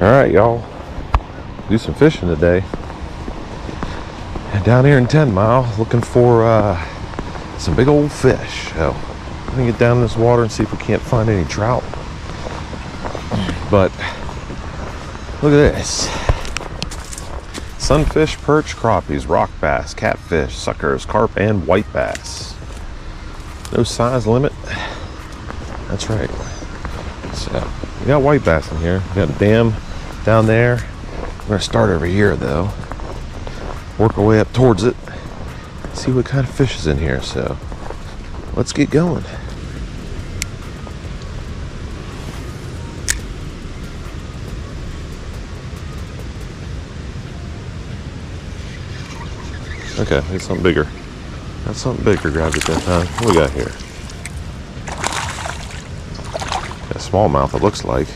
Alright, y'all. Do some fishing today. And down here in 10 Mile, looking for some big old fish. So, I'm gonna get down in this water and see if we can't find any trout. But, look at this. Sunfish, perch, crappies, rock bass, catfish, suckers, carp, and white bass. No size limit. That's right. So, we got white bass in here. We got a dam down there. We're gonna start over here though. Work our way up towards it. See what kind of fish is in here. So, let's get going. Okay, need something bigger. Got something bigger grabbed it that time. What we got here? Got a smallmouth, it looks like.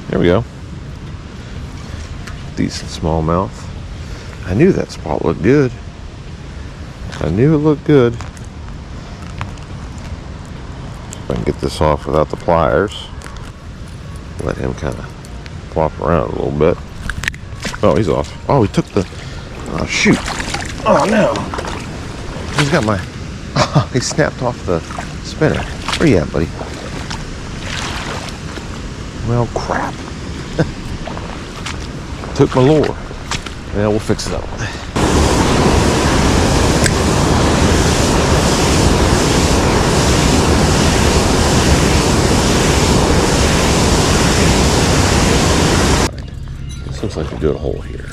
There we go. Decent smallmouth. I knew that spot looked good. I knew it looked good. If I can get this off without the pliers. Let him kind of flop around a little bit. Oh, he's off. Oh, he took the... Oh, shoot. Oh, no. He's got my... Oh, he snapped off the spinner. Where you at, buddy? Well, crap. Took my lure. Yeah, we'll fix it up. This looks like a good hole here.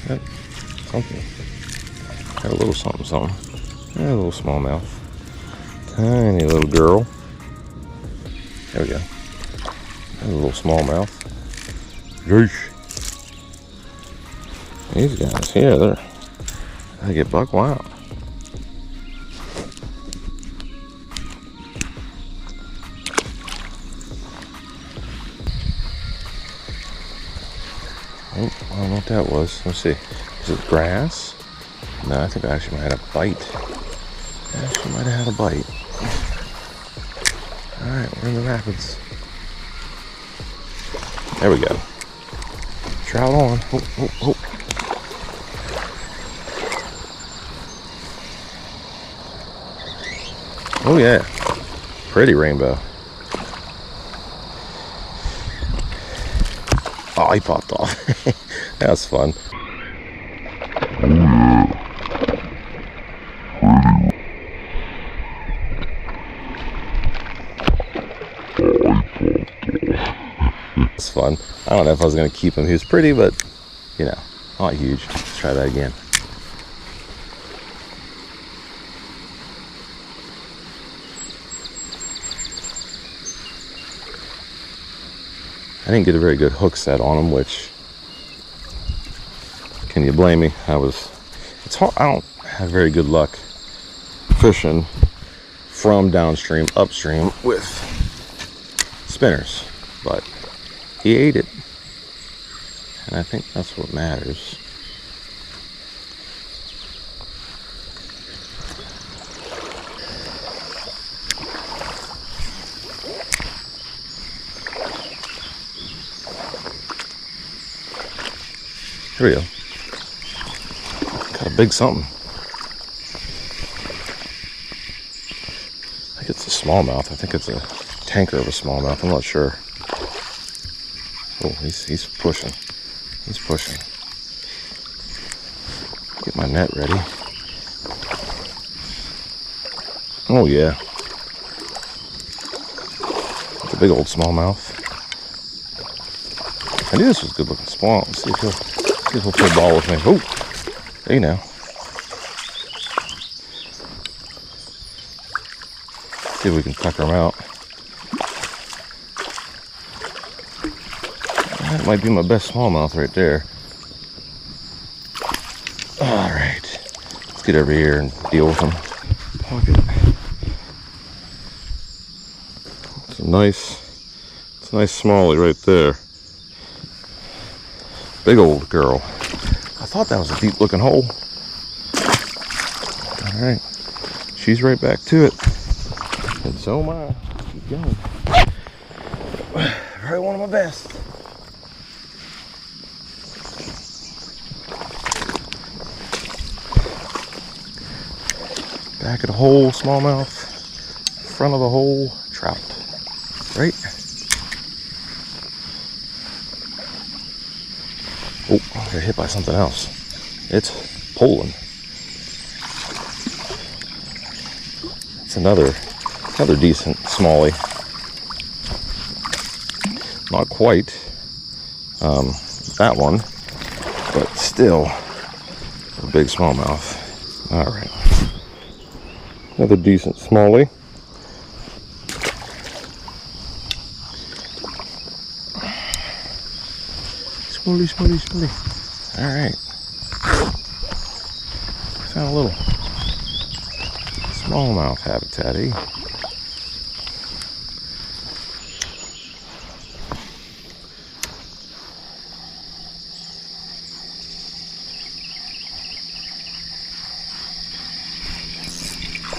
Yep, something. Got a little something. Yeah, a little smallmouth. Tiny little girl. There we go. Got a little smallmouth. Yeesh. These guys here, they get buck wild. Oh, I don't know what that was. Let's see. Is it grass? No, I think I actually might have had a bite. I actually might have had a bite. Alright, we're in the rapids. There we go. Trout on. Oh, oh, oh. Oh yeah. Pretty rainbow. Oh, he popped off. That was fun. It's fun. I don't know if I was going to keep him. He was pretty, but, you know, not huge. Let's try that again. I didn't get a very good hook set on him, which, can you blame me? It's hard. I don't have very good luck fishing from downstream, upstream with spinners, but he ate it, and I think that's what matters. Here we go. Got a big something. I think it's a smallmouth. I think it's a tanker of a smallmouth. I'm not sure. Oh, he's pushing. He's pushing. Get my net ready. Oh yeah. It's a big old smallmouth. I knew this was a good looking spawn. Let's see if he'll play ball with me. Oh, hey now. See if we can tucker him out. That might be my best smallmouth right there. All right, let's get over here and deal with him. Pocket. It's a nice It's a nice smallie right there. Big old girl. I thought that was a deep looking hole. Alright. She's right back to it. And so am I. Keep going. Probably one of my best. Back of the hole, smallmouth. Front of the hole, trout. Right? Oh, I got hit by something else. It's pulling. It's another decent smallie. Not quite that one, but still a big smallmouth. All right, another decent smallie. Smallie. All right, found a little smallmouth habitat, eh?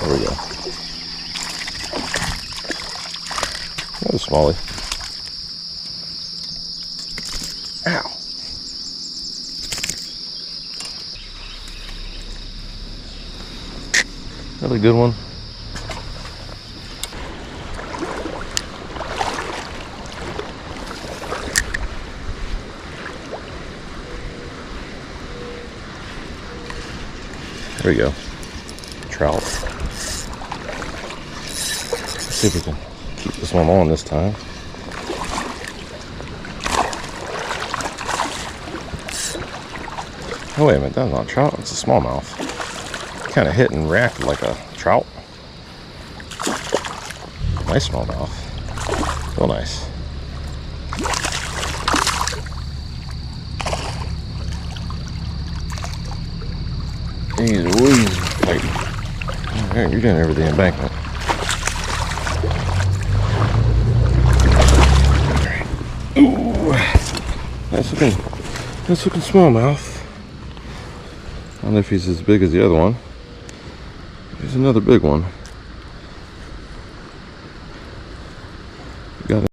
There we go. Another smallie. Ow. Another good one. There we go. Trout. Let's see if we can keep this one on this time. Oh wait a minute, that's not a trout, it's a smallmouth. Kind of hit and reacted like a trout. Nice smallmouth. Real nice. Jeez Louise. Alright, you're doing everything embankment. Ooh. Nice looking smallmouth. I don't know if he's as big as the other one. Here's another big one. Got it.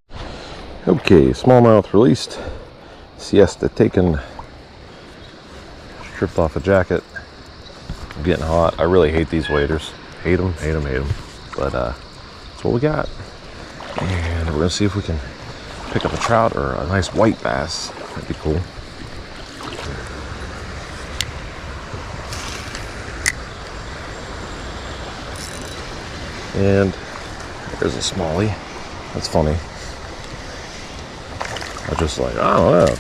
Okay, smallmouth released. Siesta taken. Stripped off a jacket. I'm getting hot. I really hate these waders. Hate them. But that's what we got. And we're gonna see if we can pick up a trout or a nice white bass. That'd be cool. And there's a smallie. That's funny. I was just like, I don't know.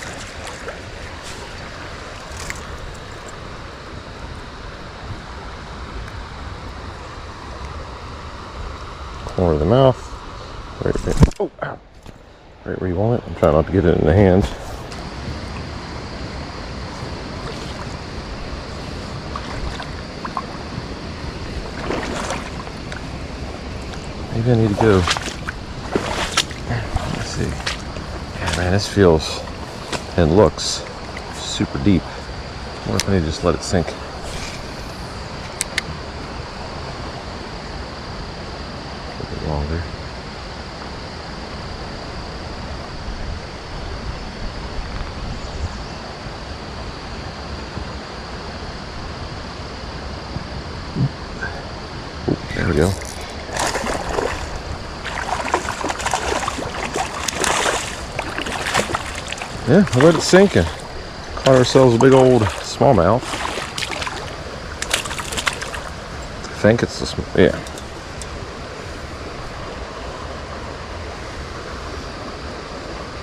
Corner of the mouth. Right there. Oh, ow. Right where you want it. I'm trying not to get it in the hands. Maybe I need to go. Let's see. Yeah, man, this feels and looks super deep. I wonder if I need to just let it sink. A bit longer. Ooh, there we go. Yeah, we let it sink and caught ourselves a big old smallmouth. I think it's the yeah.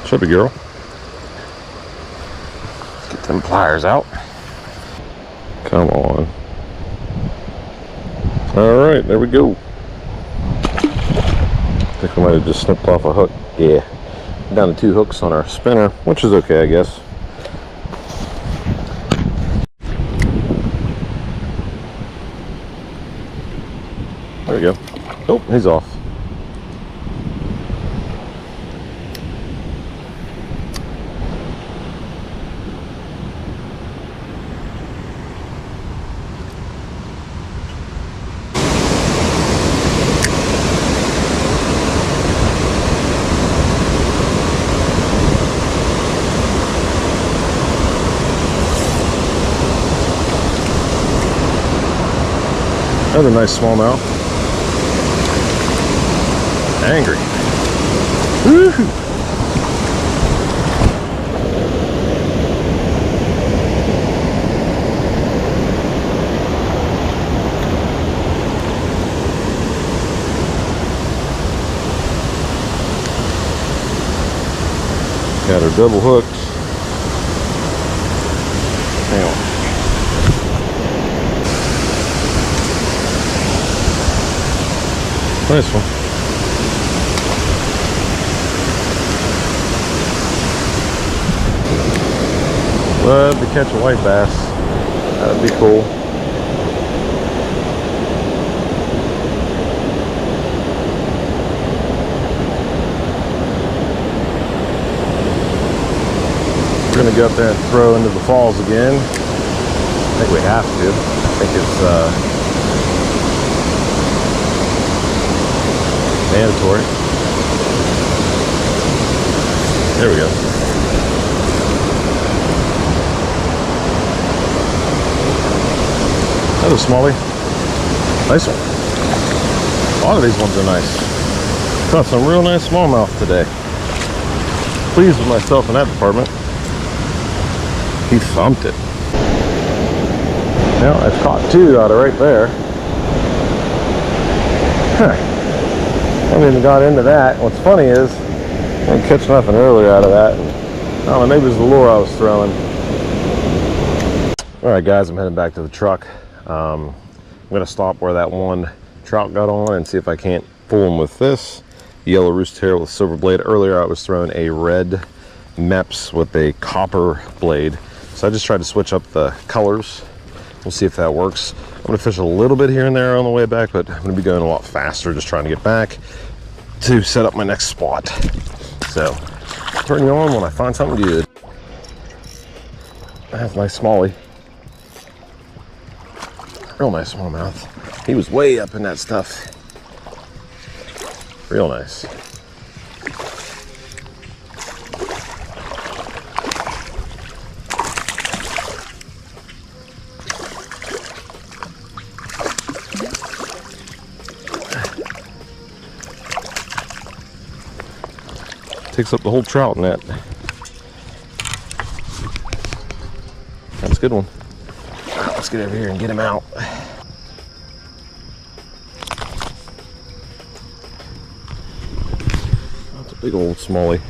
Chubby girl. Let's get them pliers out. Come on. Alright, there we go. I think we might have just snipped off a hook. Yeah. Down to 2 hooks on our spinner, which is okay, I guess. There we go. Oh, he's off. Another nice smallmouth. Angry. Woo-hoo. Got her double hooked. Hang on. Nice one. Love to catch a white bass. That'd be cool. We're gonna go up there and throw into the falls again. I think we have to. I think it's mandatory. There we go. Another smallie. Nice one. A lot of these ones are nice. Caught some real nice smallmouth today. Pleased with myself in that department. He thumped it. Well, I've caught two out of right there. Huh. I haven't even got into that. What's funny is I didn't catch nothing earlier out of that. I don't know, maybe it was the lure I was throwing. Alright guys, I'm heading back to the truck. I'm going to stop where that one trout got on and see if I can't fool him with this yellow roost hair with a silver blade. Earlier I was throwing a red Meps with a copper blade. So I just tried to switch up the colors. We'll see if that works. I'm going to fish a little bit here and there on the way back, but I'm going to be going a lot faster just trying to get back to set up my next spot. So I'll turn you on when I find something good. That's a nice smallie. Real nice smallmouth. He was way up in that stuff. Real nice. Takes up the whole trout net. That's a good one. Let's get over here and get him out. That's a big old smallie.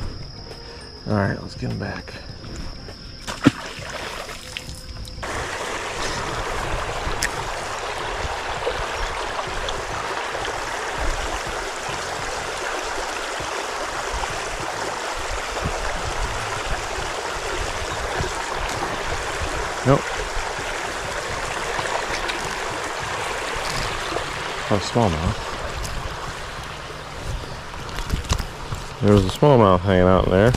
All right, let's get him back. Nope. Oh, smallmouth. There's a smallmouth hanging out in there.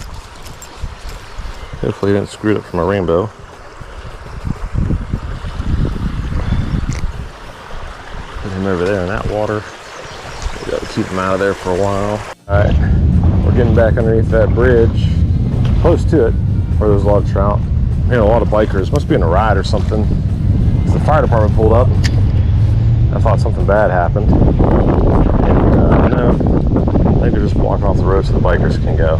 Hopefully he didn't screw it up for my rainbow. Put him over there in that water. We got to keep him out of there for a while. Alright, we're getting back underneath that bridge. Close to it, where there's a lot of trout. I'm hearing a lot of bikers. Must be in a ride or something. The fire department pulled up. I thought something bad happened. And no, I think they're just blocking off the road so the bikers can go.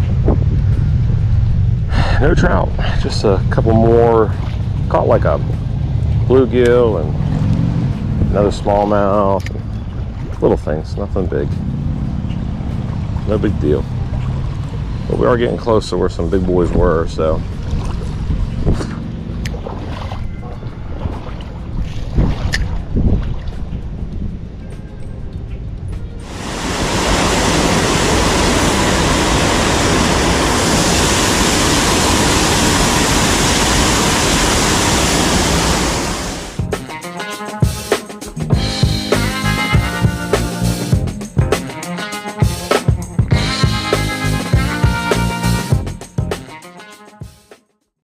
No trout, just a couple more. Caught like a bluegill and another smallmouth. Little things, nothing big. No big deal. But we are getting close to where some big boys were, so